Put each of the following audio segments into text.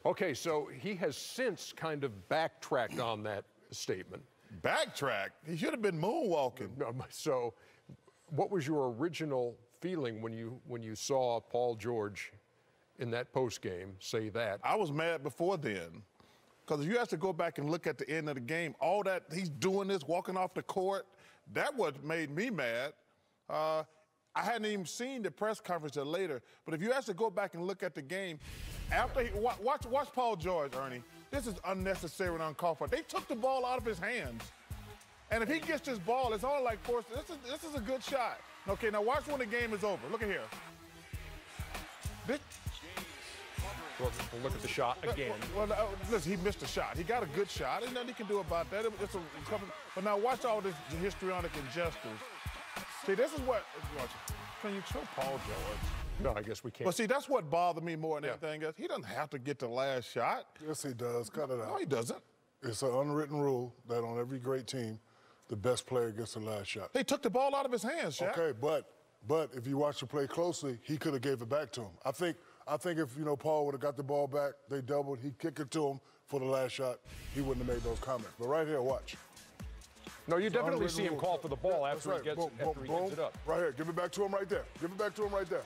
Okay, so he has since kind of backtracked on that statement. Backtrack? He should have been moonwalking. So what was your original feeling when you saw Paul George in that postgame say that? I was mad before then. Because if you have to go back and look at the end of the game, all that he's doing this, walking off the court, that what made me mad. I hadn't even seen the press conference till later. But if you have to go back and look at the game, after he, watch Paul George, Ernie. This is unnecessary and uncalled for. They took the ball out of his hands. And if he gets this ball, it's all like force. This is a good shot. Okay, now watch when the game is over. Look at here. Well, look at the shot again. Listen, he missed a shot. He got a good shot. There's nothing he can do about that. But now watch all this histrionic and gestures. See, this is what. Can you show Paul George? No, I guess we can't. But see, that's what bothered me more than anything else. He doesn't have to get the last shot. Yes, he does. Cut it out. No, he doesn't. It's an unwritten rule that on every great team, the best player gets the last shot. They took the ball out of his hands, Shaq. Okay, but if you watch the play closely, he could have gave it back to him. I think if Paul would have got the ball back, they doubled, he'd kick it to him for the last shot, he wouldn't have made those comments. But right here, watch. No, you definitely see him call for the ball after he gets it up. Right here, give it back to him right there. Give it back to him right there.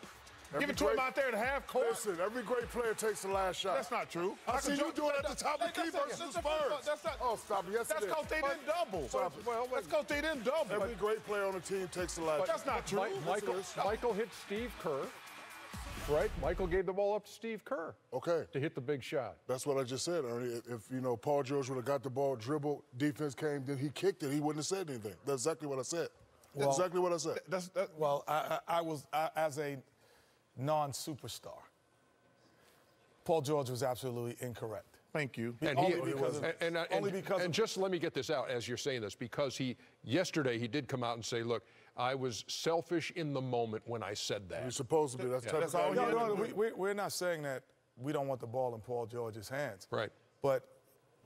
Give it to him out there at half court. Listen, every great player takes the last shot. That's not true. I see you do it at the top of the key versus the Spurs. Oh, stop it. Yes, that's because they didn't double. Well, that's because they didn't double. Every great player on the team takes the last shot. That's not true. Michael hit Steve Kerr. Right? Michael gave the ball up to Steve Kerr. Okay. To hit the big shot. That's what I just said, Ernie. If Paul George would have got the ball, dribbled, defense came, then he kicked it, he wouldn't have said anything. That's exactly what I said. That's exactly what I said. Well, I was as a non-superstar, Paul George was absolutely incorrect. Thank you. And just let me get this out as you're saying this, because yesterday he did come out and say, look, I was selfish in the moment when I said that. You're supposed to be. That's all. No, we're not saying that we don't want the ball in Paul George's hands. Right. But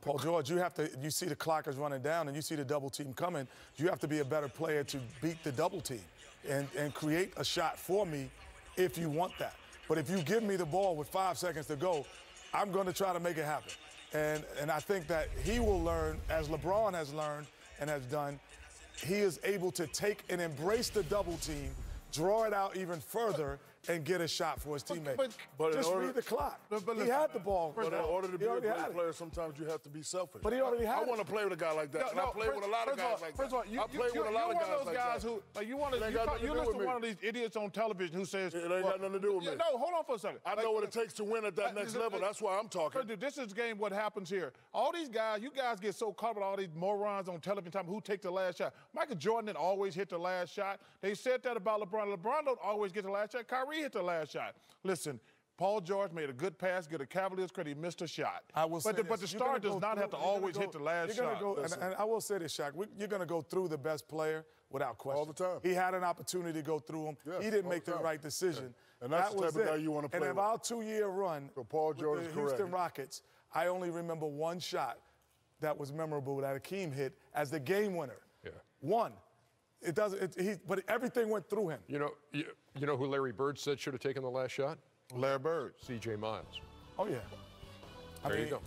Paul George, you see the clock is running down and you see the double team coming. You have to be a better player to beat the double team and create a shot for me if you want that. But if you give me the ball with 5 seconds to go, I'm going to try to make it happen. And I think that he will learn, as LeBron has learned and has done, he is able to take and embrace the double team, draw it out even further, and get a shot for his teammate. But just read the clock. He had the ball. But in order to be a great player, sometimes you have to be selfish. But he already had it. I want to play with a guy like that. And I play with a lot of guys like that. First of all, you're one of those guys who, you listen to one of these idiots on television who says, it ain't got nothing to do with me. No, hold on for a second. I know what it takes to win at that next level. That's why I'm talking. This is the game, what happens here. All these guys, you guys get so caught with all these morons on television time who take the last shot. Michael Jordan didn't always hit the last shot. They said that about LeBron. LeBron don't always get the last shot. Kyrie hit the last shot. Listen, Paul George made a good pass, get a Cavaliers credit, he missed a shot. But the star does not have to always hit the last shot. And I will say this, Shaq, you're going to go through the best player without question. All the time. He had an opportunity to go through him. Yes, he didn't make the right decision. Yeah. And that's the type of guy you want to play with. And in our 2-year run with the Houston Rockets, I only remember one shot that was memorable that Akeem hit as the game winner. Yeah. One. But everything went through him. You know who Larry Bird said should have taken the last shot? Larry Bird. C.J. Miles. Oh, yeah. There you go.